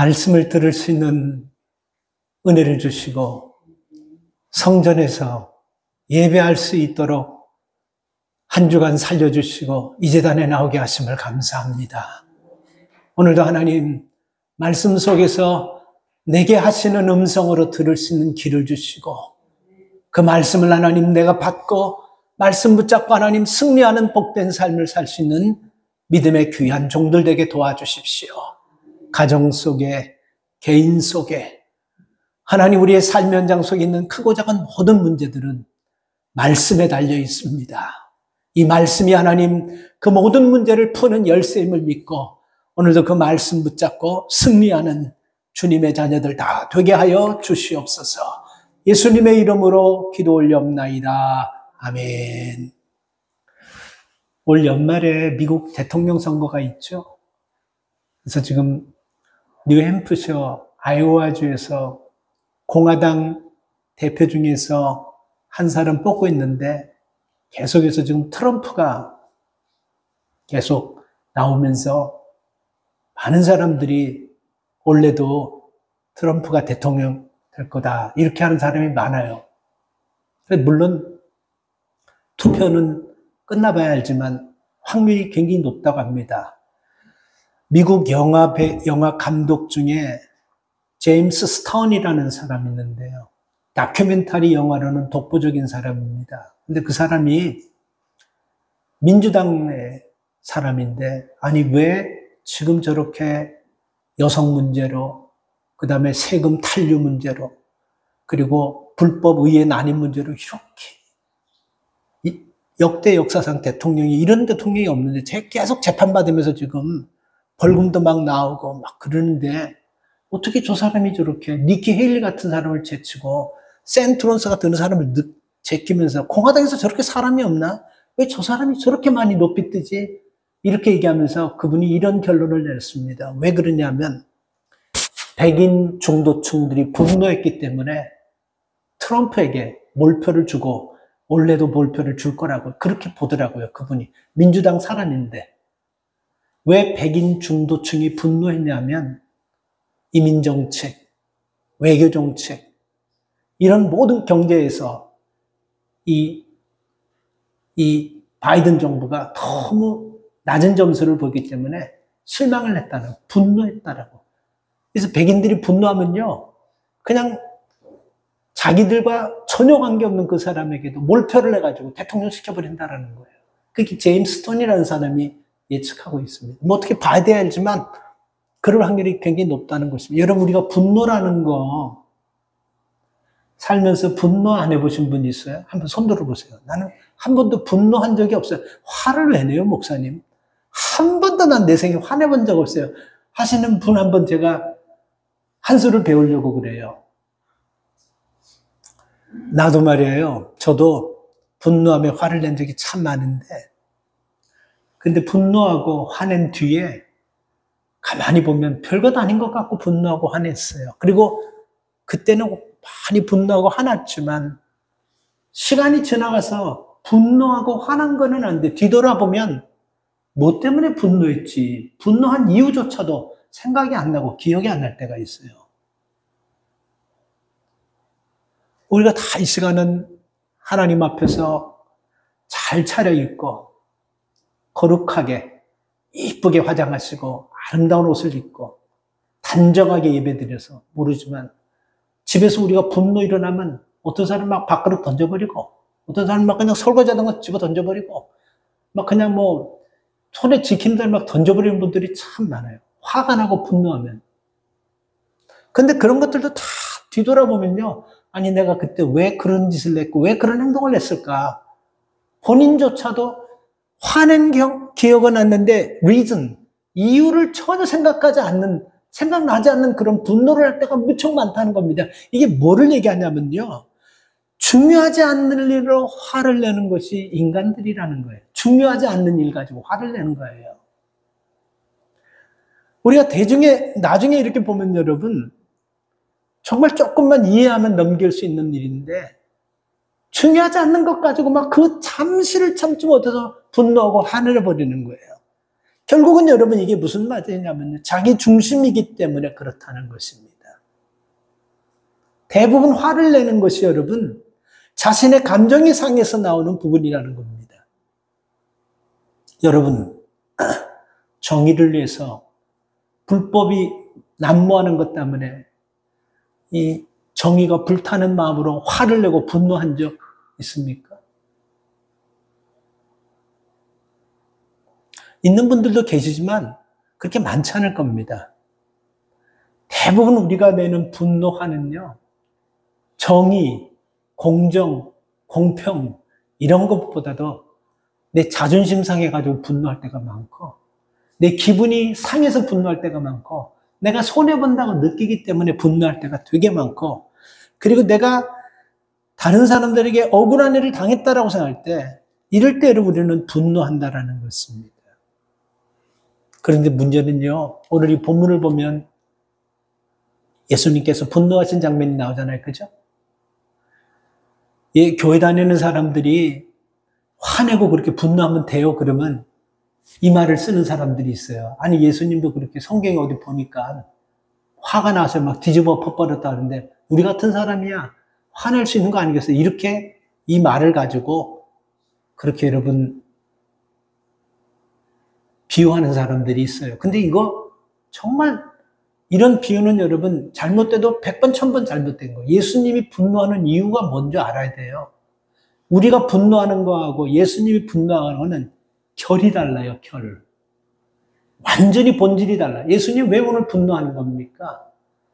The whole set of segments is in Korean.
말씀을 들을 수 있는 은혜를 주시고 성전에서 예배할 수 있도록 한 주간 살려주시고 이 제단에 나오게 하심을 감사합니다. 오늘도 하나님 말씀 속에서 내게 하시는 음성으로 들을 수 있는 길을 주시고 그 말씀을 하나님 내가 받고 말씀 붙잡고 하나님 승리하는 복된 삶을 살 수 있는 믿음의 귀한 종들 되게 도와주십시오. 가정 속에, 개인 속에, 하나님 우리의 삶 현장 속에 있는 크고 작은 모든 문제들은 말씀에 달려 있습니다. 이 말씀이 하나님 그 모든 문제를 푸는 열쇠임을 믿고 오늘도 그 말씀 붙잡고 승리하는 주님의 자녀들 다 되게 하여 주시옵소서. 예수님의 이름으로 기도 올려옵나이다. 아멘. 올 연말에 미국 대통령 선거가 있죠. 그래서 지금 뉴햄프셔, 아이오와주에서 공화당 대표 중에서 한 사람 뽑고 있는데 계속해서 지금 트럼프가 계속 나오면서 많은 사람들이 올해도 트럼프가 대통령 될 거다 이렇게 하는 사람이 많아요. 물론 투표는 끝나봐야 알지만 확률이 굉장히 높다고 합니다. 미국 영화 감독 중에 제임스 스톤이라는 사람이 있는데요. 다큐멘터리 영화로는 독보적인 사람입니다. 근데 그 사람이 민주당의 사람인데 아니 왜 지금 저렇게 여성 문제로 그 다음에 세금 탄류 문제로 그리고 불법 의회 난임 문제로 이렇게 역대 역사상 대통령이 이런 대통령이 없는데 계속 재판받으면서 지금 벌금도 막 나오고 막 그러는데 어떻게 저 사람이 저렇게 니키 헤일리 같은 사람을 제치고 센트론스 같은 사람을 제끼면서 공화당에서 저렇게 사람이 없나? 왜 저 사람이 저렇게 많이 높이 뜨지? 이렇게 얘기하면서 그분이 이런 결론을 내렸습니다. 왜 그러냐면 백인 중도층들이 분노했기 때문에 트럼프에게 몰표를 주고 올해도 몰표를 줄 거라고 그렇게 보더라고요. 그분이 민주당 사람인데 왜 백인 중도층이 분노했냐면 이민정책, 외교정책 이런 모든 경제에서 이 바이든 정부가 너무 낮은 점수를 보기 때문에 실망을 했다는 분노했다라고. 그래서 백인들이 분노하면요 그냥 자기들과 전혀 관계없는 그 사람에게도 몰표를 해가지고 대통령 시켜버린다라는 거예요. 그게 제임스 스톤이라는 사람이 예측하고 있습니다. 뭐 어떻게 봐야 돼야 알지만 그럴 확률이 굉장히 높다는 것입니다. 여러분 우리가 분노라는 거 살면서 분노 안 해보신 분 있어요? 한번 손 들어보세요. 나는 한 번도 분노한 적이 없어요. 화를 왜 내요 목사님? 한 번도 난 내 생에 화내본 적 없어요. 하시는 분 한번 제가 한 수를 배우려고 그래요. 나도 말이에요. 저도 분노하며 화를 낸 적이 참 많은데 근데 분노하고 화낸 뒤에 가만히 보면 별것 아닌 것 같고 분노하고 화냈어요. 그리고 그때는 많이 분노하고 화났지만 시간이 지나가서 분노하고 화난 거는 안 돼. 뒤돌아보면 뭐 때문에 분노했지 분노한 이유조차도 생각이 안 나고 기억이 안 날 때가 있어요. 우리가 다 이 시간은 하나님 앞에서 잘 차려입고 거룩하게 이쁘게 화장하시고 아름다운 옷을 입고 단정하게 예배드려서 모르지만 집에서 우리가 분노 일어나면 어떤 사람은 막 밥그릇 던져버리고 어떤 사람은 막 그냥 설거지하던 거 집어 던져버리고 막 그냥 뭐 손에 지키는 걸 막 던져버리는 분들이 참 많아요. 화가 나고 분노하면. 근데 그런 것들도 다 뒤돌아보면요. 아니 내가 그때 왜 그런 짓을 했고 왜 그런 행동을 했을까? 본인조차도 화낸 기억은 났는데 reason, 이유를 전혀 생각나지 않는 그런 분노를 할 때가 무척 많다는 겁니다. 이게 뭐를 얘기하냐면요. 중요하지 않는 일로 화를 내는 것이 인간들이라는 거예요. 중요하지 않는 일 가지고 화를 내는 거예요. 우리가 나중에 이렇게 보면 여러분 정말 조금만 이해하면 넘길 수 있는 일인데 중요하지 않는 것 가지고 막 그 잠시를 참지 못해서 분노하고 화내버리는 거예요. 결국은 여러분 이게 무슨 말이냐면요. 자기 중심이기 때문에 그렇다는 것입니다. 대부분 화를 내는 것이 여러분 자신의 감정이 상해서 나오는 부분이라는 겁니다. 여러분 정의를 위해서 불법이 난무하는 것 때문에 이 정의가 불타는 마음으로 화를 내고 분노한 적 있습니까? 있는 분들도 계시지만 그렇게 많지 않을 겁니다. 대부분 우리가 내는 분노화는요, 정의, 공정, 공평 이런 것보다도 내 자존심 상해가지고 분노할 때가 많고, 내 기분이 상해서 분노할 때가 많고, 내가 손해본다고 느끼기 때문에 분노할 때가 되게 많고, 그리고 내가 다른 사람들에게 억울한 일을 당했다라고 생각할 때, 이럴 때 여러분 우리는 분노한다라는 것입니다. 그런데 문제는요, 오늘 이 본문을 보면 예수님께서 분노하신 장면이 나오잖아요. 그죠? 예, 교회 다니는 사람들이 화내고 그렇게 분노하면 돼요. 그러면 이 말을 쓰는 사람들이 있어요. 아니, 예수님도 그렇게 성경에 어디 보니까 화가 나서 막 뒤집어 퍼버렸다 하는데 우리 같은 사람이야 화낼 수 있는 거 아니겠어요? 이렇게 이 말을 가지고 그렇게 여러분 비유하는 사람들이 있어요. 근데 이거 정말 이런 비유는 여러분 잘못돼도 100번, 1000번 잘못된 거예요. 예수님이 분노하는 이유가 뭔지 알아야 돼요. 우리가 분노하는 거하고 예수님이 분노하는 거는 결이 달라요, 결. 완전히 본질이 달라요. 예수님 왜 오늘 분노하는 겁니까?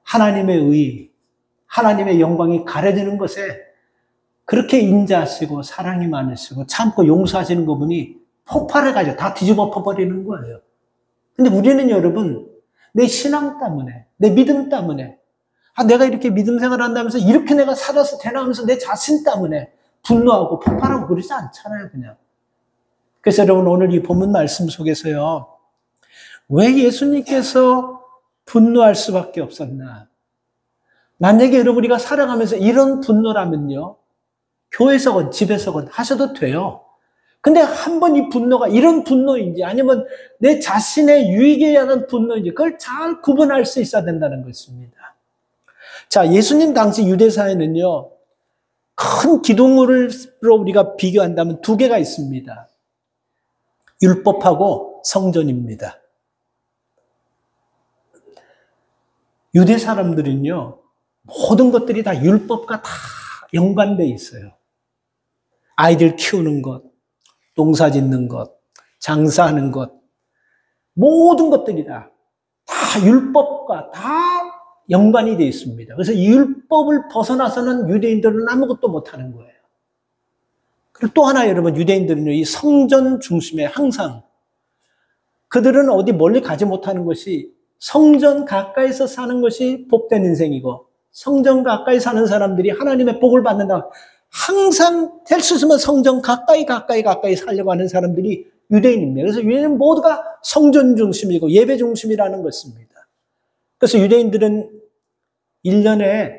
하나님의 의, 하나님의 영광이 가려지는 것에 그렇게 인자하시고 사랑이 많으시고 참고 용서하시는 거 보니 폭발해가지고 다 뒤집어 퍼버리는 거예요. 근데 우리는 여러분, 내 신앙 때문에, 내 믿음 때문에, 내가 이렇게 믿음 생활 한다면서 이렇게 내가 살아서 되나 하면서 내 자신 때문에 분노하고 폭발하고 그러지 않잖아요, 그냥. 그래서 여러분 오늘 이 본문 말씀 속에서요, 왜 예수님께서 분노할 수밖에 없었나? 만약에 여러분 우리가 살아가면서 이런 분노라면요, 교회에서건 집에서건 하셔도 돼요. 근데 한번 이 분노가 이런 분노인지 아니면 내 자신의 유익에 의한 분노인지 그걸 잘 구분할 수 있어야 된다는 것입니다. 자, 예수님 당시 유대사회는요, 큰 기둥으로 우리가 비교한다면 두 개가 있습니다. 율법하고 성전입니다. 유대 사람들은요, 모든 것들이 다 율법과 다 연관되어 있어요. 아이들 키우는 것, 농사 짓는 것, 장사하는 것, 모든 것들이 다 율법과 다 연관이 되어 있습니다. 그래서 이 율법을 벗어나서는 유대인들은 아무것도 못하는 거예요. 그리고 또 하나 여러분, 유대인들은 이 성전 중심에 항상 그들은 어디 멀리 가지 못하는 것이 성전 가까이서 사는 것이 복된 인생이고 성전 가까이 사는 사람들이 하나님의 복을 받는다. 항상 될 수 있으면 성전 가까이 살려고 하는 사람들이 유대인입니다. 그래서 유대인은 모두가 성전 중심이고 예배 중심이라는 것입니다. 그래서 유대인들은 1년에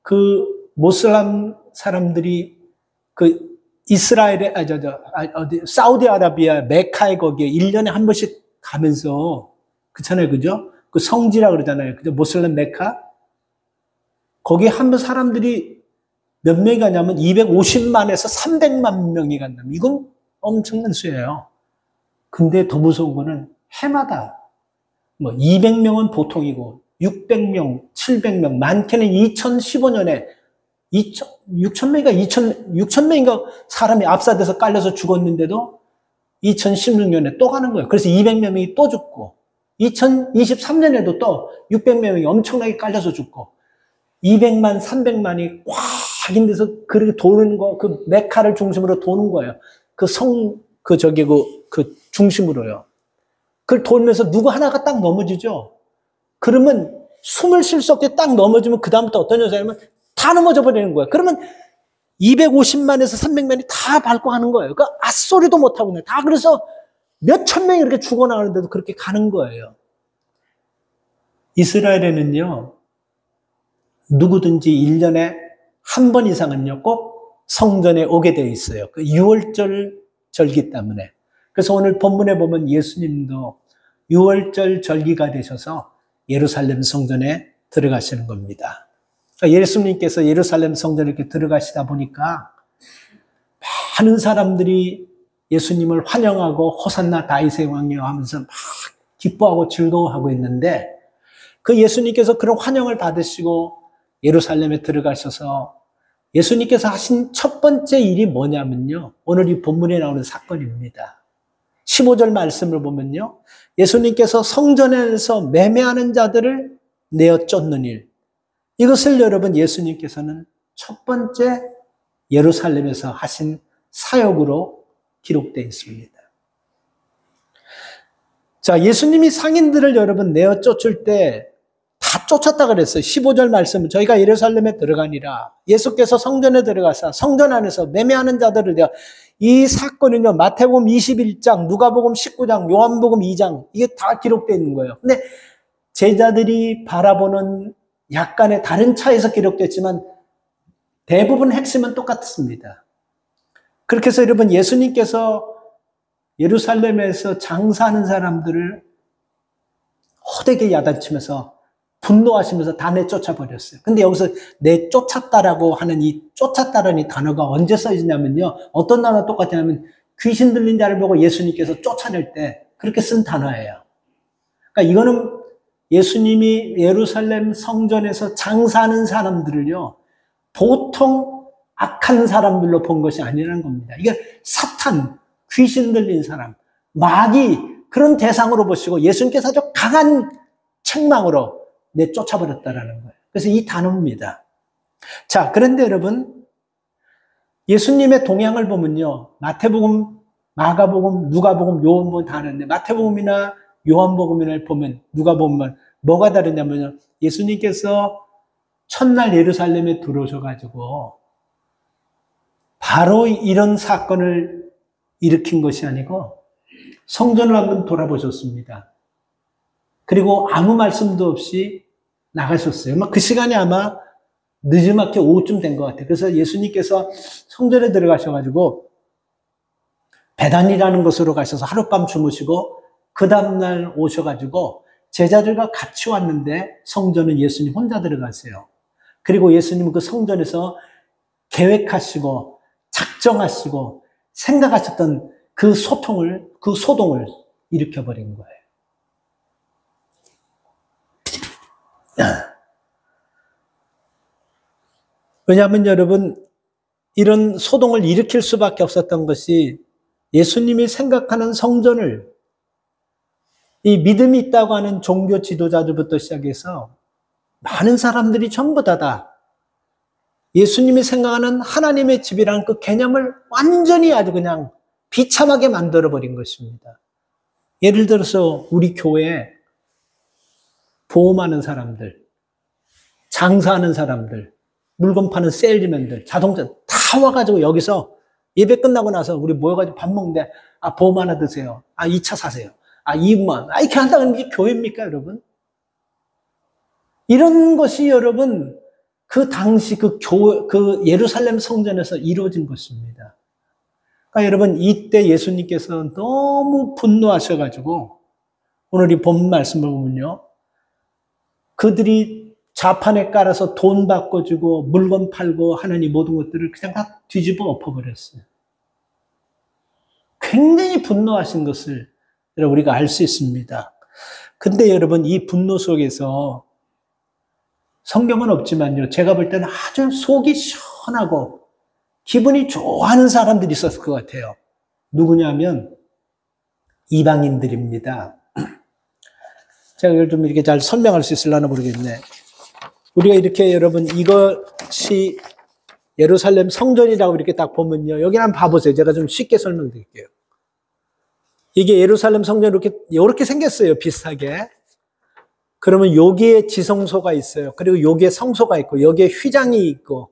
그 모슬람 사람들이 그 이스라엘에, 사우디아라비아 메카에 거기에 1년에 한 번씩 가면서, 그렇잖아요. 그죠? 그 성지라 그러잖아요. 그죠? 모슬람 메카. 거기에 한 번 사람들이 몇 명이 가냐면 250만에서 300만 명이 간다면 이건 엄청난 수예요. 근데 더 무서운 거는 해마다 뭐 200명은 보통이고 600명, 700명, 많게는 2015년에 6,000명인가 사람이 압사돼서 깔려서 죽었는데도 2016년에 또 가는 거예요. 그래서 200명이 또 죽고 2023년에도 또 600명이 엄청나게 깔려서 죽고 200만, 300만이 꽉 있는 데서 그렇게 도는 거, 그 메카를 중심으로 도는 거예요. 그 중심으로요. 그걸 돌면서 누구 하나가 딱 넘어지죠? 그러면 숨을 쉴 수 없게 딱 넘어지면 그다음부터 어떤 여자냐면 다 넘어져 버리는 거예요. 그러면 250만에서 300만이 다 밟고 가는 거예요. 그 앗소리도 못하고 그냥 다 그래서 몇천 명이 이렇게 죽어나가는데도 그렇게 가는 거예요. 이스라엘에는요, 누구든지 1년에 한 번 이상은요, 꼭 성전에 오게 되어 있어요. 그 6월절 절기 때문에. 그래서 오늘 본문에 보면 예수님도 6월절 절기가 되셔서 예루살렘 성전에 들어가시는 겁니다. 그러니까 예수님께서 예루살렘 성전에 이렇게 들어가시다 보니까 많은 사람들이 예수님을 환영하고 호산나 다윗의 왕이여 하면서 막 기뻐하고 즐거워하고 있는데 그 예수님께서 그런 환영을 받으시고 예루살렘에 들어가셔서 예수님께서 하신 첫 번째 일이 뭐냐면요. 오늘 이 본문에 나오는 사건입니다. 15절 말씀을 보면요. 예수님께서 성전에서 매매하는 자들을 내어 쫓는 일. 이것을 여러분 예수님께서는 첫 번째 예루살렘에서 하신 사역으로 기록되어 있습니다. 자, 예수님이 상인들을 여러분 내어 쫓을 때 다 쫓았다 그랬어요. 15절 말씀은 저희가 예루살렘에 들어가니라. 예수께서 성전에 들어가서 성전 안에서 매매하는 자들을 내어 이 사건은요. 마태복음 21장, 누가복음 19장, 요한복음 2장 이게 다 기록되어 있는 거예요. 근데 제자들이 바라보는 약간의 다른 차에서 기록됐지만 대부분 핵심은 똑같습니다. 그렇게 해서 여러분 예수님께서 예루살렘에서 장사하는 사람들을 호되게 야단치면서 분노하시면서 다 내쫓아 버렸어요. 근데 여기서 내쫓았다라고 하는 이 쫓았다라는 이 단어가 언제 써지냐면요. 어떤 단어가 똑같냐면 귀신 들린 자를 보고 예수님께서 쫓아낼 때 그렇게 쓴 단어예요. 그러니까 이거는 예수님이 예루살렘 성전에서 장사하는 사람들을요. 보통 악한 사람들로 본 것이 아니라는 겁니다. 이게 사탄, 귀신 들린 사람, 마귀 그런 대상으로 보시고 예수님께서 아주 강한 책망으로 내쫓아버렸다라는 거예요. 그래서 이 단어입니다. 자, 그런데 여러분 예수님의 동향을 보면요. 마태복음, 마가복음, 누가복음, 요한복음 다 하는데 마태복음이나 요한복음을 보면 누가복음은 뭐가 다르냐면요. 예수님께서 첫날 예루살렘에 들어오셔가지고 바로 이런 사건을 일으킨 것이 아니고 성전을 한번 돌아보셨습니다. 그리고 아무 말씀도 없이 나가셨어요. 그 시간이 아마 늦지막히 오후쯤 된 것 같아요. 그래서 예수님께서 성전에 들어가셔가지고 베단이라는 곳으로 가셔서 하룻밤 주무시고 그 다음날 오셔가지고 제자들과 같이 왔는데 성전은 예수님 혼자 들어가세요. 그리고 예수님은 그 성전에서 계획하시고 작정하시고 생각하셨던 그 소동을 일으켜버린 거예요. 왜냐하면 여러분 이런 소동을 일으킬 수밖에 없었던 것이 예수님이 생각하는 성전을 이 믿음이 있다고 하는 종교 지도자들부터 시작해서 많은 사람들이 전부 다 예수님이 생각하는 하나님의 집이라는 그 개념을 완전히 아주 그냥 비참하게 만들어버린 것입니다. 예를 들어서 우리 교회에 보험하는 사람들, 장사하는 사람들, 물건 파는 세일즈맨들, 자동차 다 와가지고 여기서 예배 끝나고 나서 우리 모여가지고 밥 먹는데 보험 하나 드세요. 2차 사세요. 2만. 이렇게 한다는 게 교회입니까, 여러분? 이런 것이 여러분 그 당시 그 예루살렘 성전에서 이루어진 것입니다. 그러니까 여러분 이때 예수님께서 너무 분노하셔가지고 오늘 이 본 말씀을 보면요. 그들이 좌판에 깔아서 돈 바꿔주고 물건 팔고 하는 이 모든 것들을 그냥 다 뒤집어 엎어버렸어요. 굉장히 분노하신 것을 우리가 알 수 있습니다. 근데 여러분 이 분노 속에서 성경은 없지만요. 제가 볼 때는 아주 속이 시원하고 기분이 좋아하는 사람들이 있었을 것 같아요. 누구냐면 이방인들입니다. 제가 이걸 좀 이렇게 잘 설명할 수 있으려나 모르겠네. 우리가 이렇게 여러분 이것이 예루살렘 성전이라고 이렇게 딱 보면요. 여기 한번 봐보세요. 제가 좀 쉽게 설명드릴게요. 이게 예루살렘 성전 이렇게 생겼어요. 비슷하게. 그러면 여기에 지성소가 있어요. 그리고 여기에 성소가 있고 여기에 휘장이 있고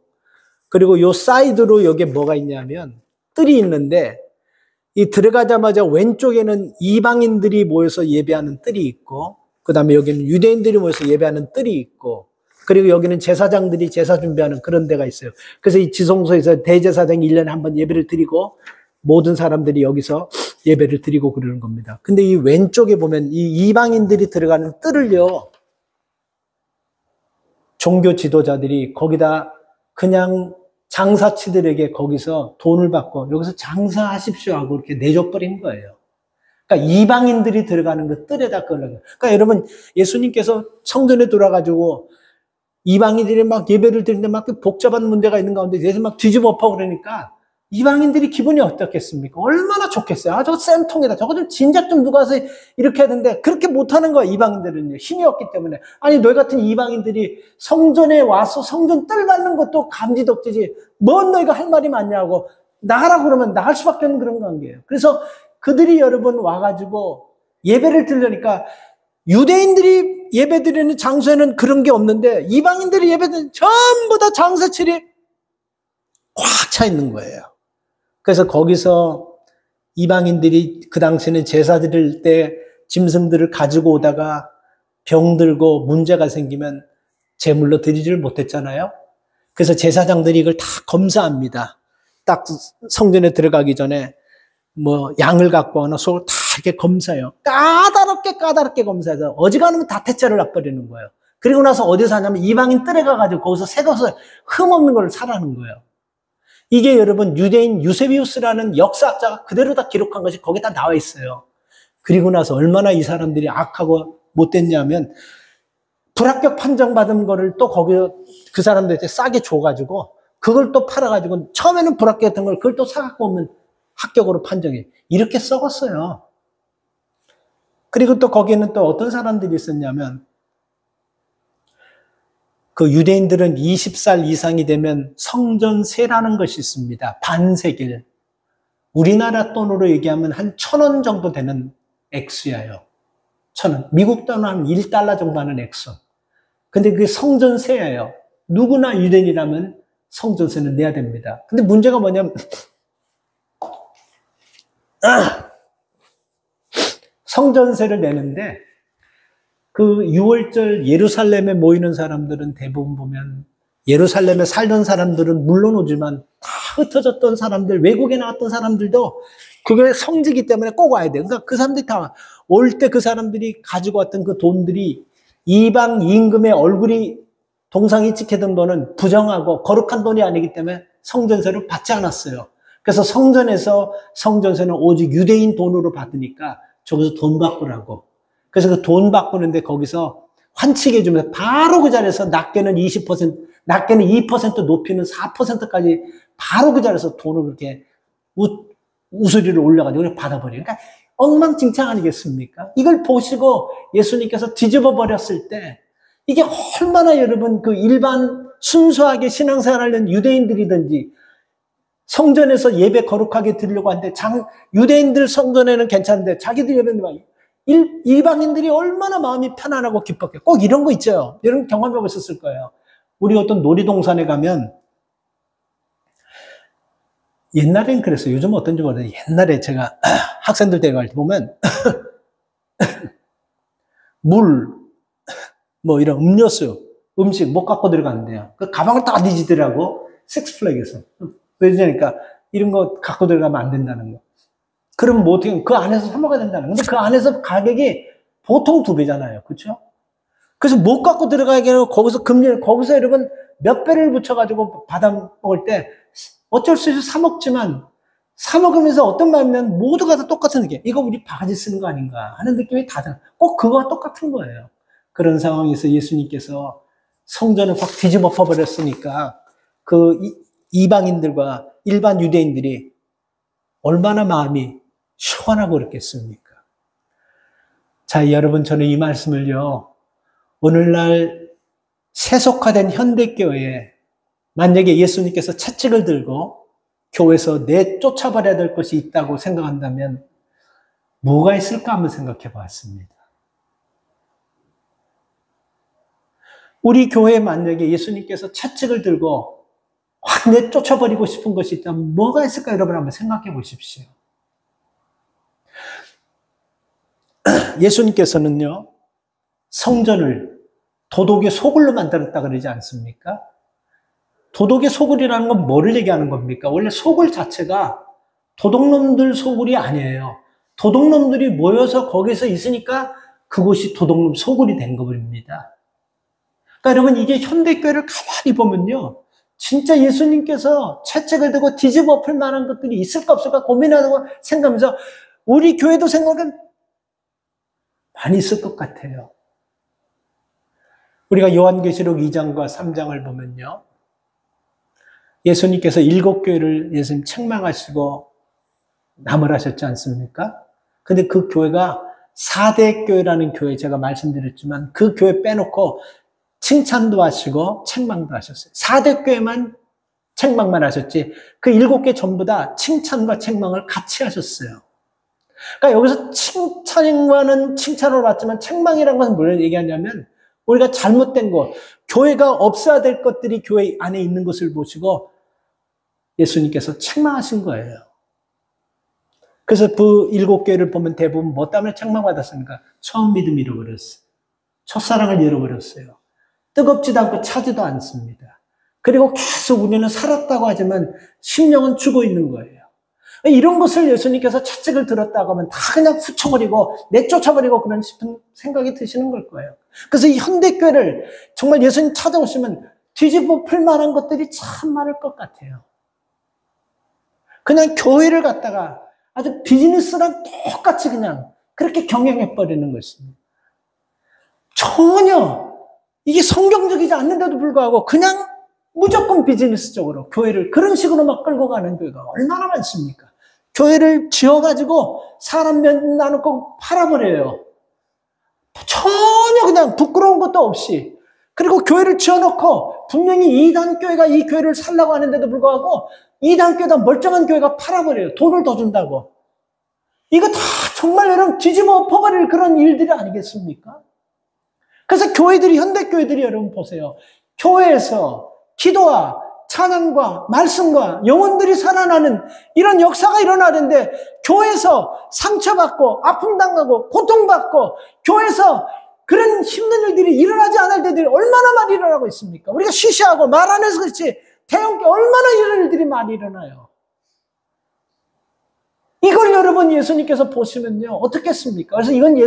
그리고 요 사이드로 여기에 뭐가 있냐면 뜰이 있는데 이 들어가자마자 왼쪽에는 이방인들이 모여서 예배하는 뜰이 있고 그 다음에 여기는 유대인들이 모여서 예배하는 뜰이 있고 그리고 여기는 제사장들이 제사 준비하는 그런 데가 있어요. 그래서 이 지성소에서 대제사장이 1년에 한 번 예배를 드리고 모든 사람들이 여기서 예배를 드리고 그러는 겁니다. 근데 이 왼쪽에 보면 이 이방인들이 들어가는 뜰을요, 종교 지도자들이 거기다 그냥 장사치들에게 거기서 돈을 받고 여기서 장사하십시오 하고 이렇게 내줘버린 거예요. 그러니까 이방인들이 들어가는 그 뜰에다 끌어요. 그러니까 여러분, 예수님께서 성전에 들어와가지고 이방인들이 막 예배를 드리는데 막 복잡한 문제가 있는 가운데 예수 막 뒤집어 엎어 그러니까 이방인들이 기분이 어떻겠습니까? 얼마나 좋겠어요. 아, 저거 쌤통이다. 저거 좀 진작 좀 누가 와서 이렇게 해야 되는데 그렇게 못하는 거야, 이방인들은요. 힘이 없기 때문에. 아니, 너희 같은 이방인들이 성전에 와서 성전 뜰 받는 것도 감지덕지지. 뭔 너희가 할 말이 많냐고. 나가라 그러면 나갈 수밖에 없는 그런 관계예요. 그래서 그들이 여러분 와가지고 예배를 드리려니까 유대인들이 예배 드리는 장소에는 그런 게 없는데 이방인들이 예배 드리는 전부 다 장사칠이 꽉 차 있는 거예요. 그래서 거기서 이방인들이 그 당시에는 제사 드릴 때 짐승들을 가지고 오다가 병들고 문제가 생기면 제물로 드리지를 못했잖아요. 그래서 제사장들이 이걸 다 검사합니다. 딱 성전에 들어가기 전에 뭐 양을 갖고 오나 소를 다 이렇게 검사해요. 까다롭게 검사해서 어지간하면 다 퇴짜를 놔버리는 거예요. 그리고 나서 어디서 하냐면 이방인 뜰에 가가지고 거기서 새것을 흠없는 걸 사라는 거예요. 이게 여러분 유대인 유세비우스라는 역사학자가 그대로 다 기록한 것이 거기에 다 나와 있어요. 그리고 나서 얼마나 이 사람들이 악하고 못됐냐면 불합격 판정받은 거를 또 거기 그 사람들한테 싸게 줘가지고 그걸 또 팔아가지고 처음에는 불합격했던 걸 그걸 또 사갖고 오면 합격으로 판정해. 이렇게 썩었어요. 그리고 또 거기에는 또 어떤 사람들이 있었냐면 그 유대인들은 20살 이상이 되면 성전세라는 것이 있습니다. 반세겔. 우리나라 돈으로 얘기하면 한 1,000원 정도 되는 액수예요. 1,000원. 미국 돈으로 한 1달러 정도 하는 액수. 근데 그게 성전세예요. 누구나 유대인이라면 성전세는 내야 됩니다. 근데 문제가 뭐냐면 성전세를 내는데 그 6월절 예루살렘에 모이는 사람들은 대부분 보면 예루살렘에 살던 사람들은 물론 오지만 다 흩어졌던 사람들, 외국에 나왔던 사람들도 그게 성지기 때문에 꼭 와야 돼요. 그러니까 그 사람들이 다 올 때 그 사람들이 가지고 왔던 그 돈들이 이방 임금의 얼굴이 동상이 찍히던 돈은 부정하고 거룩한 돈이 아니기 때문에 성전세를 받지 않았어요. 그래서 성전에서 성전세는 오직 유대인 돈으로 받으니까 저기서 돈 바꾸라고. 그래서 그 돈 바꾸는데 거기서 환치게 해주면서 바로 그 자리에서 낮게는 20%, 낮게는 2% 높이는 4%까지 바로 그 자리에서 돈을 그렇게 우수리를 올려가지고 그냥 받아버려요. 그러니까 엉망진창 아니겠습니까? 이걸 보시고 예수님께서 뒤집어 버렸을 때 이게 얼마나 여러분 그 일반 순수하게 신앙생활하는 유대인들이든지 성전에서 예배 거룩하게 드리려고 하는데 유대인들 성전에는 괜찮은데 자기들 예배는 막 이방인들이 얼마나 마음이 편안하고 기뻤게 꼭 이런 거 있죠. 여러분 경험해 보셨을 거예요. 우리 어떤 놀이동산에 가면 옛날엔 그랬어요. 요즘은 어떤지 모르겠는데 옛날에 제가 학생들 데려갈 때 보면 물, 뭐 이런 음료수, 음식 못 갖고 들어가는데요. 그 가방을 다 뒤지더라고. 식스플래그에서. 왜냐니까 이런 거 갖고 들어가면 안 된다는 거. 그럼 뭐 어떻게 그 안에서 사 먹어야 된다는 거. 근데 그 안에서 가격이 보통 2배잖아요. 그렇죠? 그래서 못 갖고 들어가게 하고 거기서 여러분 몇 배를 붙여가지고 받아 먹을 때 어쩔 수 없이 사 먹지만 사 먹으면서 어떤 마음이면 모두가 다 똑같은 느낌. 이거 우리 바가지 쓰는 거 아닌가 하는 느낌이 다 들어요. 꼭 그거와 똑같은 거예요. 그런 상황에서 예수님께서 성전을 확 뒤집어 버렸으니까 그 이방인들과 일반 유대인들이 얼마나 마음이 시원하고 그렇겠습니까? 자, 여러분, 저는 이 말씀을요, 오늘날 세속화된 현대교회에 만약에 예수님께서 채찍을 들고 교회에서 내쫓아버려야 될 것이 있다고 생각한다면 뭐가 있을까 한번 생각해 보았습니다. 우리 교회에 만약에 예수님께서 채찍을 들고 확 내쫓아버리고 싶은 것이 있다면 뭐가 있을까 여러분 한번 생각해 보십시오. 예수님께서는요, 성전을 도덕의 소굴로 만들었다 그러지 않습니까? 도덕의 소굴이라는 건 뭐를 얘기하는 겁니까? 원래 소굴 자체가 도둑놈들 소굴이 아니에요. 도둑놈들이 모여서 거기서 있으니까 그곳이 도둑놈 소굴이 된 겁니다. 그러니까 여러분, 이게 현대교회를 가만히 보면요, 진짜 예수님께서 채찍을 들고 뒤집어 엎을 만한 것들이 있을까 없을까 고민하고 생각하면서 우리 교회도 생각은 많이 있을 것 같아요. 우리가 요한계시록 2장과 3장을 보면요, 예수님께서 7교회를 예수님 책망하시고 나무라셨지 않습니까? 근데 그 교회가 4대 교회라는 교회, 제가 말씀드렸지만 그 교회 빼놓고 칭찬도 하시고 책망도 하셨어요. 4대 교회만 책망만 하셨지 그 7개 전부 다 칭찬과 책망을 같이 하셨어요. 그러니까 여기서 칭찬과는 칭찬으로 봤지만 책망이라는 것은 뭘 얘기하냐면 우리가 잘못된 것, 교회가 없어야 될 것들이 교회 안에 있는 것을 보시고 예수님께서 책망하신 거예요. 그래서 그 7교회를 보면 대부분 뭐 때문에 책망받았습니까? 처음 믿음 잃어버렸어요. 첫사랑을 잃어버렸어요. 뜨겁지도 않고 차지도 않습니다. 그리고 계속 우리는 살았다고 하지만 심령은 죽어 있는 거예요. 이런 것을 예수님께서 채찍을 들었다고 하면 다 그냥 훔쳐버리고 내쫓아버리고 그런 싶은 생각이 드시는 걸 거예요. 그래서 이 현대교회를 정말 예수님 찾아오시면 뒤집어 풀 만한 것들이 참 많을 것 같아요. 그냥 교회를 갖다가 아주 비즈니스랑 똑같이 그냥 그렇게 경영해버리는 것입니다. 전혀 이게 성경적이지 않는데도 불구하고 그냥 무조건 비즈니스적으로 교회를 그런 식으로 막 끌고 가는 교회가 얼마나 많습니까? 교회를 지어가지고 사람 나누고 팔아버려요. 전혀 그냥 부끄러운 것도 없이. 그리고 교회를 지어놓고 분명히 이단 교회가 이 교회를 살라고 하는데도 불구하고 이단 교회다 멀쩡한 교회가 팔아버려요. 돈을 더 준다고. 이거 다 정말 여러분 뒤집어 엎어버릴 그런 일들이 아니겠습니까? 그래서 교회들이, 현대교회들이 여러분 보세요. 교회에서 기도와 찬양과 말씀과 영혼들이 살아나는 이런 역사가 일어나는데 교회에서 상처받고 아픔당하고 고통받고 교회에서 그런 힘든 일들이 일어나지 않을 때들이 얼마나 많이 일어나고 있습니까? 우리가 쉬쉬하고 말 안 해서 그렇지 대형교 얼마나 이런 일들이 많이 일어나요. 이걸 여러분 예수님께서 보시면요 어떻게 했습니까? 그래서 이건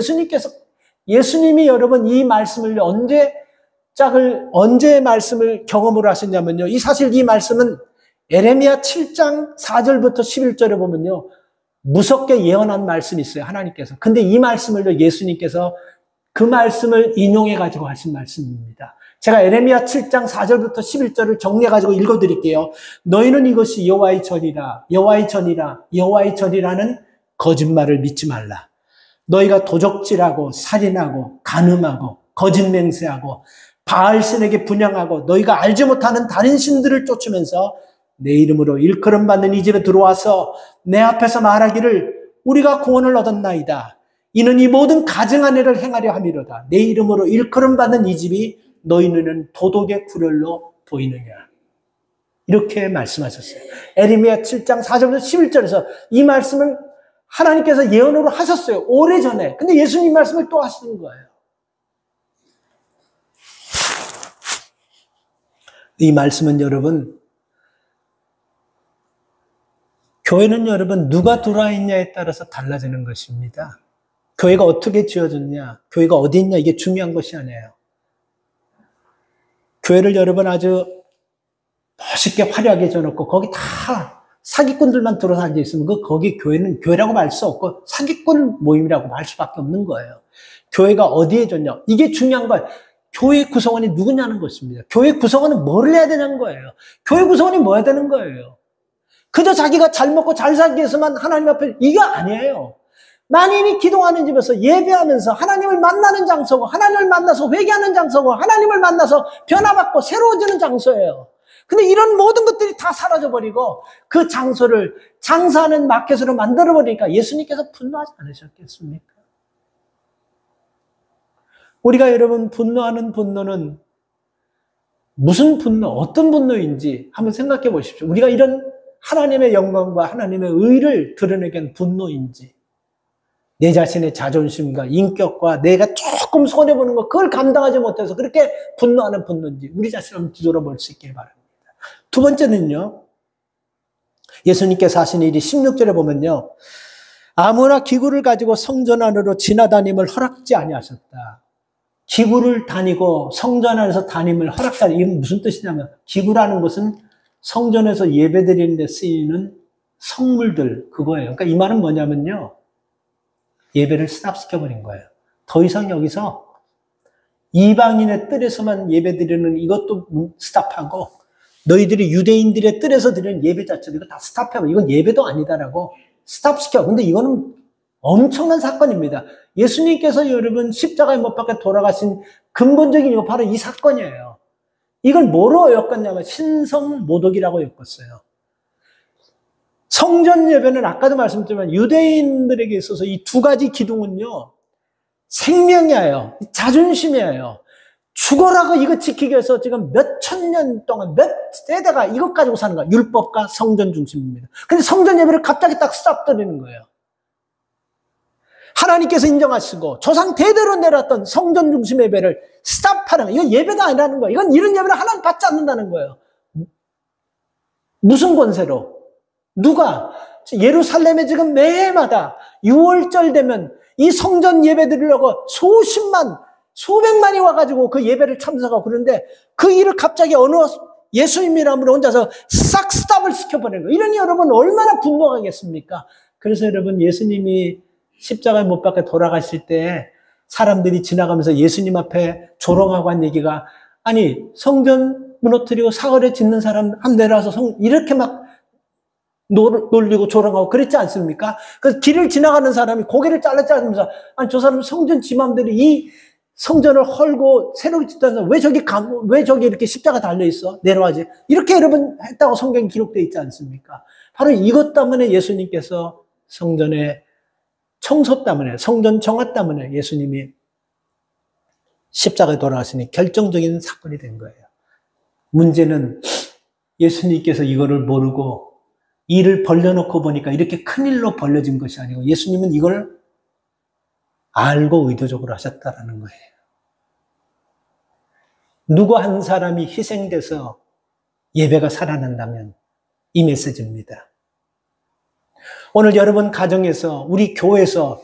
예수님이 여러분 이 말씀을 언제 말씀을 경험으로 하셨냐면요. 사실 이 말씀은 에레미야 7장 4절부터 11절에 보면요. 무섭게 예언한 말씀이 있어요. 하나님께서. 근데 이 말씀을요. 예수님께서 그 말씀을 인용해가지고 하신 말씀입니다. 제가 에레미야 7장 4절부터 11절을 정리해가지고 읽어드릴게요. 너희는 이것이 여호와의 전이라, 여호와의 전이라, 여호와의 전이라는 거짓말을 믿지 말라. 너희가 도적질하고 살인하고 간음하고 거짓 맹세하고 바알신에게 분향하고 너희가 알지 못하는 다른 신들을 쫓으면서 내 이름으로 일컬음 받는 이 집에 들어와서 내 앞에서 말하기를 우리가 구원을 얻었나이다. 이는 이 모든 가증한 일을 행하려 함이로다. 내 이름으로 일컬음 받는 이 집이 너희 눈에는 도덕의 구렬로 보이느냐. 이렇게 말씀하셨어요. 에레미야 7장 4절부터 11절에서 이 말씀을 하나님께서 예언으로 하셨어요. 오래전에. 근데 예수님 말씀을 또 하시는 거예요. 이 말씀은 여러분, 교회는 여러분 누가 들어와 있냐에 따라서 달라지는 것입니다. 교회가 어떻게 지어졌냐, 교회가 어디 있냐 이게 중요한 것이 아니에요. 교회를 여러분 아주 멋있게 화려하게 지어놓고 거기 다 사기꾼들만 들어서 앉아있으면 거기 교회는 교회라고 말 수 없고 사기꾼 모임이라고 말 수밖에 없는 거예요. 교회가 어디에 졌냐 이게 중요한 거예요. 교회 구성원이 누구냐는 것입니다. 교회 구성원은 뭘 해야 되냐는 거예요. 교회 구성원이 뭐 해야 되는 거예요. 그저 자기가 잘 먹고 잘 살기 위해서만 하나님 앞에 이게 아니에요. 만인이 기도하는 집에서 예배하면서 하나님을 만나는 장소고 하나님을 만나서 회개하는 장소고 하나님을 만나서 변화받고 새로워지는 장소예요. 근데 이런 모든 것들이 다 사라져버리고 그 장소를 장사하는 마켓으로 만들어버리니까 예수님께서 분노하지 않으셨겠습니까? 우리가 여러분 분노하는 분노는 무슨 분노, 어떤 분노인지 한번 생각해 보십시오. 우리가 이런 하나님의 영광과 하나님의 의를 드러내기 위한 분노인지 내 자신의 자존심과 인격과 내가 조금 손해보는 거 그걸 감당하지 못해서 그렇게 분노하는 분노인지 우리 자신을 한번 뒤돌아볼 수 있길 바랍니다. 두 번째는요. 예수님께서 하신 일이 16절에 보면요. 아무나 기구를 가지고 성전 안으로 지나다님을 허락지 아니하셨다. 기구를 다니고 성전 안에서 다님을 허락하다. 이건 무슨 뜻이냐면 기구라는 것은 성전에서 예배드리는 데 쓰이는 성물들 그거예요. 그러니까 이 말은 뭐냐면요. 예배를 스탑시켜버린 거예요. 더 이상 여기서 이방인의 뜰에서만 예배드리는 이것도 스탑하고 너희들이 유대인들의 뜰에서 드리는 예배 자체도 이거 다 스탑하고 이건 예배도 아니다라고 스탑시켜. 근데 이거는 엄청난 사건입니다. 예수님께서 여러분 십자가에 못 박혀 돌아가신 근본적인 이유 바로 이 사건이에요. 이걸 뭐로 엮었냐면 신성모독이라고 엮었어요. 성전 예배는 아까도 말씀드렸지만 유대인들에게 있어서 이 두 가지 기둥은요. 생명이에요. 자존심이에요. 죽어라고 이거 지키기 위해서 지금 몇천 년 동안 몇 세대가 이것 가지고 사는 거예요. 율법과 성전 중심입니다. 근데 성전 예배를 갑자기 딱 스탑드리는 거예요. 하나님께서 인정하시고 조상 대대로 내렸던 성전 중심 예배를 스탑하는 거예요. 이건 예배가 아니라는 거예요. 이건 이런 예배를 하나님 받지 않는다는 거예요. 무슨 권세로? 누가? 예루살렘에 지금 매해마다 6월절 되면 이 성전 예배 드리려고 수십만, 수백만이 와가지고 그 예배를 참석하고 그러는데 그 일을 갑자기 어느 예수님 이름으로 혼자서 싹 스탑을 시켜버리는 거예요. 이러니 여러분 얼마나 분노하겠습니까? 그래서 여러분 예수님이 십자가에 못 박혀 돌아가실 때 사람들이 지나가면서 예수님 앞에 조롱하고 한 얘기가 아니 성전 무너뜨리고 사흘에 짓는 사람 한 내려와서 이렇게 막 놀리고 조롱하고 그랬지 않습니까? 그래서 길을 지나가는 사람이 고개를 잘라면서 아니 저 사람 성전 지 맘대로 이 성전을 헐고 새로 짓다는 왜 저기 이렇게 십자가 달려있어? 내려와지. 이렇게 여러분 했다고 성경에 기록되어 있지 않습니까? 바로 이것 때문에 예수님께서 성전의 청소 때문에 성전 정화 때문에 예수님이 십자가에 돌아가시니 결정적인 사건이 된 거예요. 문제는 예수님께서 이거를 모르고 일을 벌려놓고 보니까 이렇게 큰 일로 벌려진 것이 아니고 예수님은 이걸 알고 의도적으로 하셨다라는 거예요. 누구 한 사람이 희생돼서 예배가 살아난다면 이 메시지입니다. 오늘 여러분 가정에서 우리 교회에서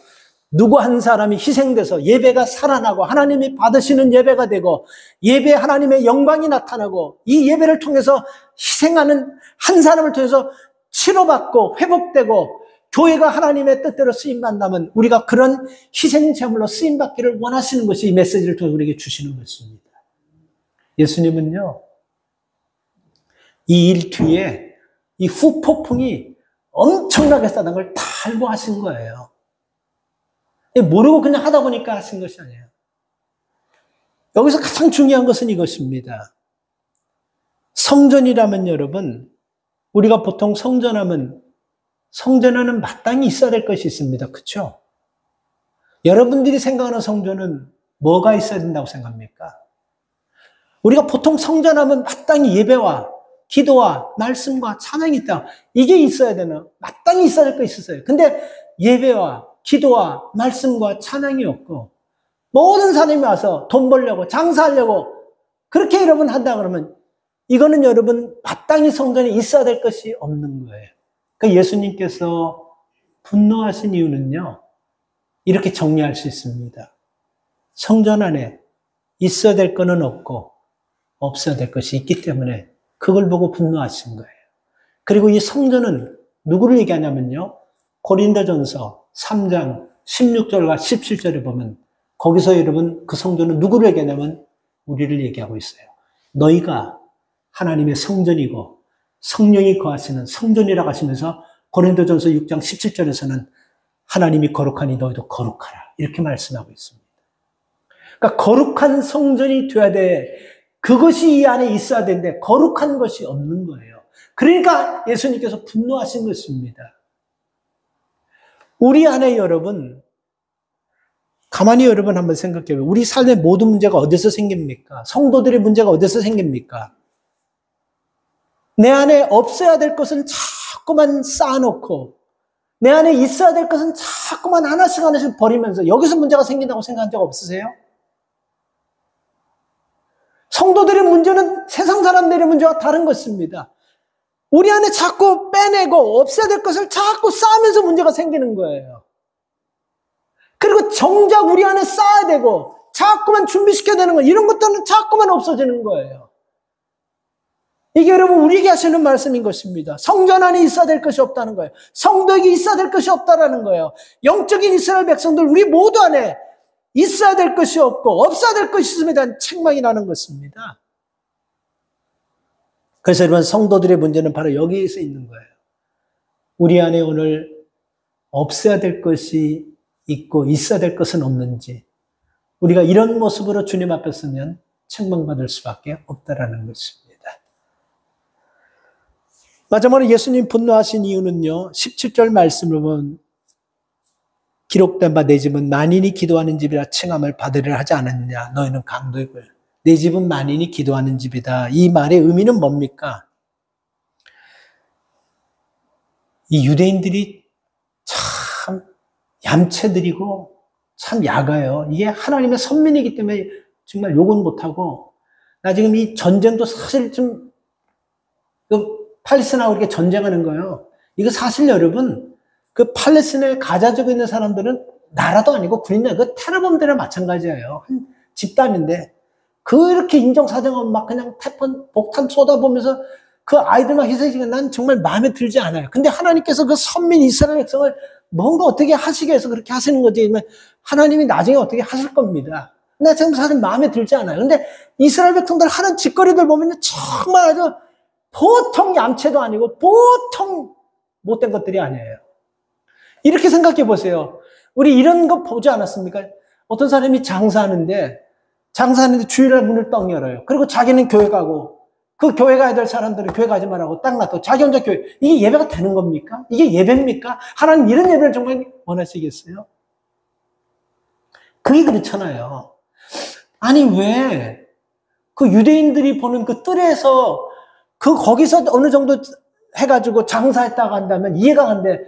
누구 한 사람이 희생돼서 예배가 살아나고 하나님이 받으시는 예배가 되고 예배 하나님의 영광이 나타나고 이 예배를 통해서 희생하는 한 사람을 통해서 치료받고 회복되고 교회가 하나님의 뜻대로 쓰임받는다면 우리가 그런 희생제물로 쓰임받기를 원하시는 것이 이 메시지를 통해 우리에게 주시는 것입니다. 예수님은요, 이 일 뒤에 이 후폭풍이 엄청나게 싸다는 걸 다 알고 하신 거예요. 모르고 그냥 하다 보니까 하신 것이 아니에요. 여기서 가장 중요한 것은 이것입니다. 성전이라면 여러분, 우리가 보통 성전하면 성전에는 마땅히 있어야 될 것이 있습니다. 그렇죠? 여러분들이 생각하는 성전은 뭐가 있어야 된다고 생각합니까? 우리가 보통 성전하면 마땅히 예배와 기도와 말씀과 찬양이 있다. 이게 있어야 되나? 마땅히 있어야 될 거 있었어요. 근데 예배와 기도와 말씀과 찬양이 없고 모든 사람이 와서 돈 벌려고 장사하려고 그렇게 여러분 한다 그러면 이거는 여러분 마땅히 성전에 있어야 될 것이 없는 거예요. 그러니까 예수님께서 분노하신 이유는요. 이렇게 정리할 수 있습니다. 성전 안에 있어야 될 거는 없고 없어야 될 것이 있기 때문에 그걸 보고 분노하신 거예요. 그리고 이 성전은 누구를 얘기하냐면요. 고린도전서 3장 16절과 17절에 보면 거기서 여러분 그 성전은 누구를 얘기하냐면 우리를 얘기하고 있어요. 너희가 하나님의 성전이고 성령이 거하시는 성전이라고 하시면서 고린도전서 6장 17절에서는 하나님이 거룩하니 너희도 거룩하라 이렇게 말씀하고 있습니다. 그러니까 거룩한 성전이 돼야 돼. 그것이 이 안에 있어야 되는데 거룩한 것이 없는 거예요. 그러니까 예수님께서 분노하신 것입니다. 우리 안에 여러분 가만히 여러분 한번 생각해 보세요. 우리 삶의 모든 문제가 어디서 생깁니까? 성도들의 문제가 어디서 생깁니까? 내 안에 없어야 될 것은 자꾸만 쌓아놓고 내 안에 있어야 될 것은 자꾸만 하나씩 하나씩 버리면서 여기서 문제가 생긴다고 생각한 적 없으세요? 성도들의 문제는 세상 사람들의 문제와 다른 것입니다. 우리 안에 자꾸 빼내고 없애야 될 것을 자꾸 쌓으면서 문제가 생기는 거예요. 그리고 정작 우리 안에 쌓아야 되고 자꾸만 준비시켜야 되는 거예요. 이런 것들은 자꾸만 없어지는 거예요. 이게 여러분 우리에게 하시는 말씀인 것입니다. 성전 안에 있어야 될 것이 없다는 거예요. 성도에게 있어야 될 것이 없다라는 거예요. 영적인 이스라엘 백성들 우리 모두 안에 있어야 될 것이 없고 없어야 될 것이 있음에 대한 책망이 나는 것입니다. 그래서 여러분 성도들의 문제는 바로 여기에서 있는 거예요. 우리 안에 오늘 없어야 될 것이 있고 있어야 될 것은 없는지 우리가 이런 모습으로 주님 앞에 서면 책망받을 수밖에 없다라는 것입니다. 마지막으로 예수님 분노하신 이유는요. 17절 말씀을 보면 기록된 바 내 집은 만인이 기도하는 집이라 칭함을 받으리라 하지 않았느냐. 너희는 강도의 글. 내 집은 만인이 기도하는 집이다. 이 말의 의미는 뭡니까? 이 유대인들이 참 얌체들이고 참 야가요. 이게 하나님의 선민이기 때문에 정말 욕은 못하고 나 지금 이 전쟁도 사실 좀 팔레스타인하고 이렇게 전쟁하는 거예요. 이거 사실 여러분 그 팔레스타인에 가자 적에 있는 사람들은 나라도 아니고 군인이 그 테러범들이랑 마찬가지예요. 한 집단인데 그렇게 인정사정하면 막 그냥 폭탄 쏟아보면서 그 아이들만 희생시키는 난 정말 마음에 들지 않아요. 근데 하나님께서 그 선민 이스라엘 백성을 뭔가 어떻게 하시게 해서 그렇게 하시는 거지. 하나님이 나중에 어떻게 하실 겁니다. 근데 지금 사실 마음에 들지 않아요. 근데 이스라엘 백성들 하는 짓거리들 보면 정말 아주 보통 얌체도 아니고 보통 못된 것들이 아니에요. 이렇게 생각해 보세요. 우리 이런 거 보지 않았습니까? 어떤 사람이 장사하는데 주일날 문을 떡 열어요. 그리고 자기는 교회 가고 그 교회 가야 될 사람들은 교회 가지 말라고 딱 놔둬. 자기 혼자 교회. 이게 예배가 되는 겁니까? 이게 예배입니까? 하나님 이런 예배를 정말 원하시겠어요? 그게 그렇잖아요. 아니 왜 그 유대인들이 보는 그 뜰에서 거기서 어느 정도 해가지고 장사했다가 한다면 이해가 가는데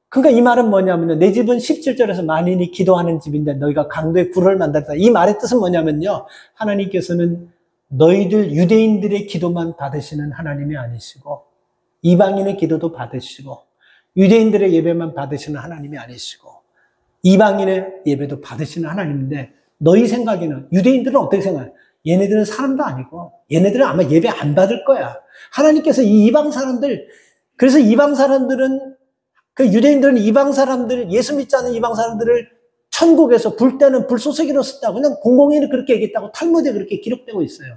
그러니까 이 말은 뭐냐면요. 내 집은 17절에서 만인이 기도하는 집인데 너희가 강도의 굴을 만들었다. 이 말의 뜻은 뭐냐면요. 하나님께서는 너희들 유대인들의 기도만 받으시는 하나님이 아니시고 이방인의 기도도 받으시고 유대인들의 예배만 받으시는 하나님이 아니시고 이방인의 예배도 받으시는 하나님인데 너희 생각에는 유대인들은 어떻게 생각해요? 얘네들은 사람도 아니고 얘네들은 아마 예배 안 받을 거야. 하나님께서 이 이방 사람들 그래서 이방 사람들은 그 유대인들은 이방 사람들 예수 믿지 않는 이방 사람들을 천국에서 불때는 불쏘시개로 썼다고 그냥 공공연히 그렇게 얘기했다고 탈무드에 그렇게 기록되고 있어요.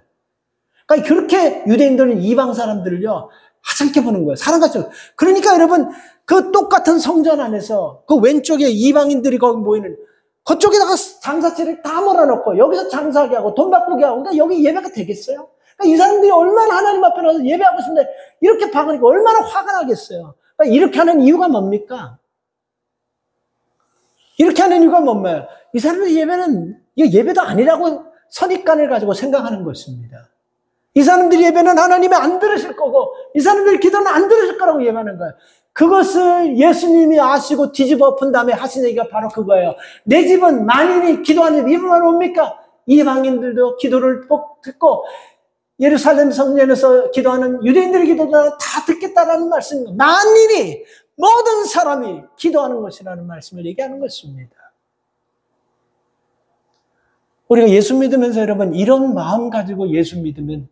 그러니까 그렇게 유대인들은 이방 사람들을요 하찮게 보는 거예요. 사람같이. 그러니까 여러분 그 똑같은 성전 안에서 그 왼쪽에 이방인들이 거기 모이는 그쪽에다가 장사채를 다 몰아넣고 여기서 장사하게 하고 돈 바꾸게 하고 그러니까 여기 예배가 되겠어요? 그러니까 이 사람들이 얼마나 하나님 앞에 나와서 예배하고 싶은데 이렇게 박으니까 얼마나 화가 나겠어요. 그러니까 이렇게 하는 이유가 뭡니까? 이렇게 하는 이유가 뭡니까? 이 사람들 예배는 이거 예배도 아니라고 선입관을 가지고 생각하는 것입니다. 이 사람들이 예배는 하나님이 안 들으실 거고 이 사람들이 기도는 안 들으실 거라고 예배하는 거예요. 그것을 예수님이 아시고 뒤집어 엎은 다음에 하신 얘기가 바로 그거예요. 내 집은 만인이 기도하는 이 말은 뭡니까? 이방인들도 기도를 듣고 예루살렘 성전에서 기도하는 유대인들의 기도도 다 듣겠다라는 말씀입니다. 만인이 모든 사람이 기도하는 것이라는 말씀을 얘기하는 것입니다. 우리가 예수 믿으면서 여러분 이런 마음 가지고 예수 믿으면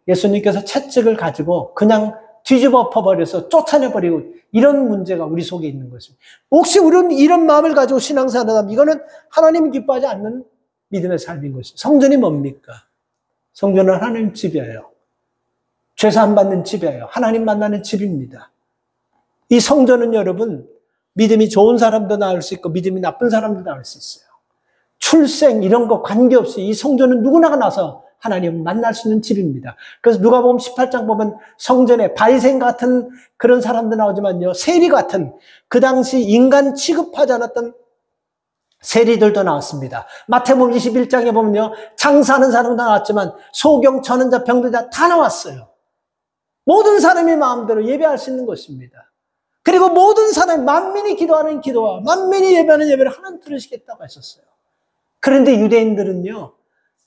예수님께서 채찍을 가지고 그냥 뒤집어 엎어버려서 쫓아내버리고 이런 문제가 우리 속에 있는 것입니다. 혹시 우리는 이런 마음을 가지고 신앙생활을 하면 이거는 하나님이 기뻐하지 않는 믿음의 삶인 것입니다. 성전이 뭡니까? 성전은 하나님 집이에요. 죄사함 받는 집이에요. 하나님 만나는 집입니다. 이 성전은 여러분 믿음이 좋은 사람도 나올 수 있고 믿음이 나쁜 사람도 나올 수 있어요. 출생 이런 거 관계없이 이 성전은 누구나가 나서 하나님 만날 수 있는 집입니다. 그래서 누가복음 18장 보면 성전에 바리새인 같은 그런 사람도 나오지만요. 세리 같은 그 당시 인간 취급하지 않았던 세리들도 나왔습니다. 마태복음 21장에 보면요. 장사하는 사람도 나왔지만 소경, 전원자, 병들자 다 나왔어요. 모든 사람이 마음대로 예배할 수 있는 것입니다. 그리고 모든 사람, 만민이 기도하는 기도와 만민이 예배하는 예배를 하나님 들으시겠다고 했었어요. 그런데 유대인들은요.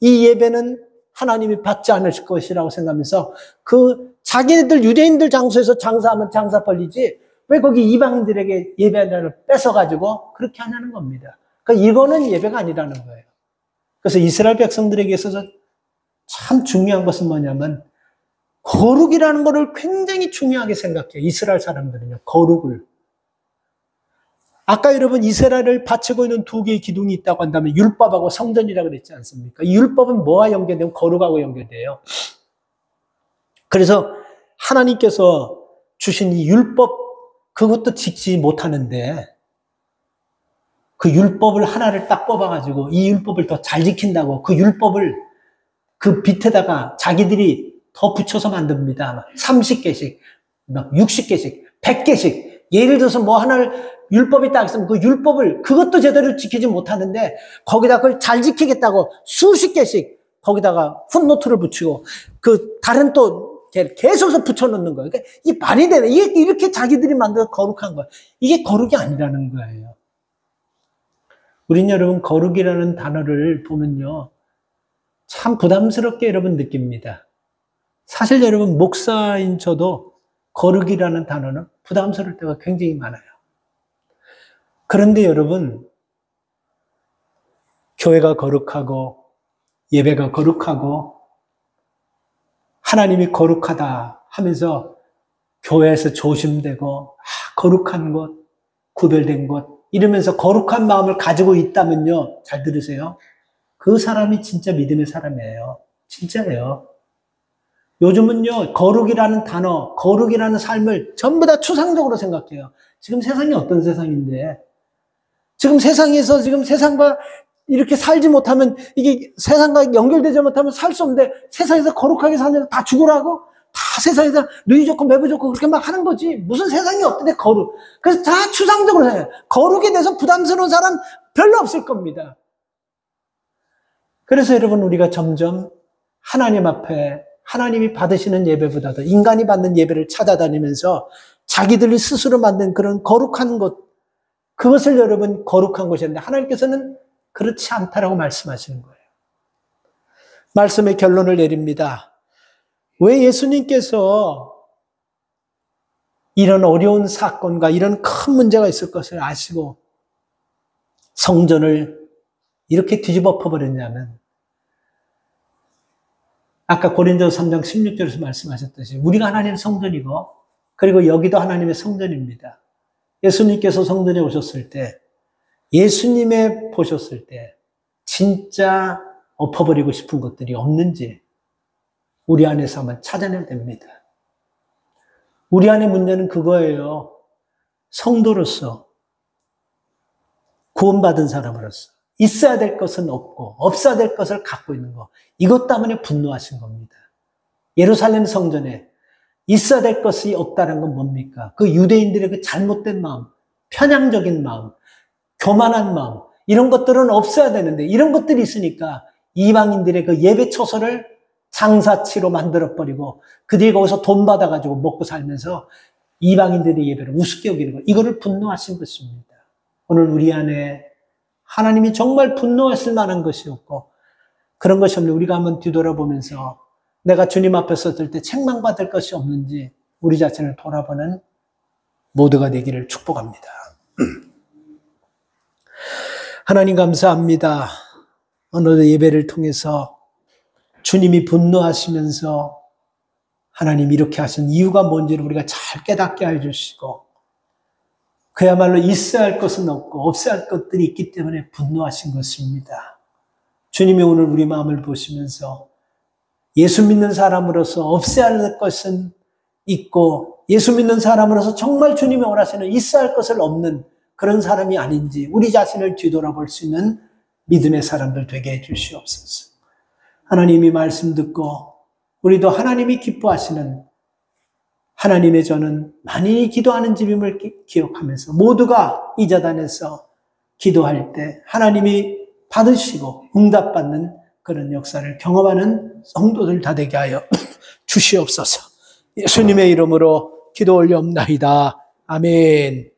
이 예배는 하나님이 받지 않으실 것이라고 생각하면서 그 자기네들 유대인들 장소에서 장사하면 장사 벌리지 왜 거기 이방인들에게 예배를 뺏어가지고 그렇게 하냐는 겁니다. 그러니까 이거는 예배가 아니라는 거예요. 그래서 이스라엘 백성들에게 있어서 참 중요한 것은 뭐냐면 거룩이라는 것을 굉장히 중요하게 생각해요. 이스라엘 사람들은요. 거룩을. 아까 여러분 이스라엘을 바치고 있는 두 개의 기둥이 있다고 한다면 율법하고 성전이라고 그랬지 않습니까? 이 율법은 뭐와 연결되면 거룩하고 연결돼요. 그래서 하나님께서 주신 이 율법 그것도 지키지 못하는데 그 율법을 하나를 딱 뽑아가지고 이 율법을 더 잘 지킨다고 그 율법을 그 밑에다가 자기들이 더 붙여서 만듭니다. 30개씩, 60개씩, 100개씩. 예를 들어서 뭐 하나를 율법이 딱 있으면 그 율법을 그것도 제대로 지키지 못하는데 거기다 그걸 잘 지키겠다고 수십 개씩 거기다가 풋노트를 붙이고 그 다른 또 계속해서 붙여놓는 거예요. 그러니까 이게 말이 되네. 이게 이렇게 자기들이 만들어 거룩한 거예요. 이게 거룩이 아니라는 거예요. 우린 여러분 거룩이라는 단어를 보면요. 참 부담스럽게 여러분 느낍니다. 사실 여러분 목사인 저도 거룩이라는 단어는 부담스러울 때가 굉장히 많아요. 그런데 여러분 교회가 거룩하고 예배가 거룩하고 하나님이 거룩하다 하면서 교회에서 조심되고 거룩한 것, 구별된 것 이러면서 거룩한 마음을 가지고 있다면요. 잘 들으세요. 그 사람이 진짜 믿음의 사람이에요. 진짜예요. 요즘은요. 거룩이라는 단어, 거룩이라는 삶을 전부 다 추상적으로 생각해요. 지금 세상이 어떤 세상인데 지금 세상에서 지금 세상과 이렇게 살지 못하면 이게 세상과 연결되지 못하면 살 수 없는데 세상에서 거룩하게 사는 다 죽으라고? 다 세상에서 누이 좋고 매부 좋고 그렇게 막 하는 거지. 무슨 세상이 없던데 거룩. 그래서 다 추상적으로 해요. 거룩에 대해서 부담스러운 사람 별로 없을 겁니다. 그래서 여러분 우리가 점점 하나님 앞에 하나님이 받으시는 예배보다도 인간이 받는 예배를 찾아다니면서 자기들이 스스로 만든 그런 거룩한 것 그것을 여러분 거룩한 것이었는데 하나님께서는 그렇지 않다라고 말씀하시는 거예요. 말씀의 결론을 내립니다. 왜 예수님께서 이런 어려운 사건과 이런 큰 문제가 있을 것을 아시고 성전을 이렇게 뒤집어 엎어버렸냐면 아까 고린도서 3장 16절에서 말씀하셨듯이 우리가 하나님의 성전이고 그리고 여기도 하나님의 성전입니다. 예수님께서 성전에 오셨을 때 예수님의 보셨을 때 진짜 엎어버리고 싶은 것들이 없는지 우리 안에서 한번 찾아내야 됩니다. 우리 안의 문제는 그거예요. 성도로서 구원받은 사람으로서 있어야 될 것은 없고 없어야 될 것을 갖고 있는 거. 이것 때문에 분노하신 겁니다. 예루살렘 성전에 있어야 될 것이 없다는 건 뭡니까? 그 유대인들의 그 잘못된 마음, 편향적인 마음, 교만한 마음 이런 것들은 없어야 되는데 이런 것들이 있으니까 이방인들의 그 예배 처소를 장사치로 만들어버리고 그들이 거기서 돈 받아가지고 먹고 살면서 이방인들의 예배를 우습게 여기는 거 이거를 분노하신 것입니다. 오늘 우리 안에 하나님이 정말 분노했을 만한 것이 없고 그런 것이 없는데 우리가 한번 뒤돌아보면서 내가 주님 앞에 섰을 때 책망받을 것이 없는지 우리 자신을 돌아보는 모두가 되기를 축복합니다. 하나님 감사합니다. 오늘 예배를 통해서 주님이 분노하시면서 하나님 이렇게 하신 이유가 뭔지를 우리가 잘 깨닫게 해주시고 그야말로 있어야 할 것은 없고 없어야 할 것들이 있기 때문에 분노하신 것입니다. 주님이 오늘 우리 마음을 보시면서 예수 믿는 사람으로서 없어야 할 것은 있고 예수 믿는 사람으로서 정말 주님이 원하시는 있어야 할 것을 없는 그런 사람이 아닌지 우리 자신을 뒤돌아볼 수 있는 믿음의 사람들 되게 해 주시옵소서. 하나님이 말씀 듣고 우리도 하나님이 기뻐하시는 하나님의 저는 많이 기도하는 집임을 기억하면서 모두가 이 자단에서 기도할 때 하나님이 받으시고 응답받는 그런 역사를 경험하는 성도들 다 되게 하여 주시옵소서. 예수님의 이름으로 기도 올려옵나이다. 아멘.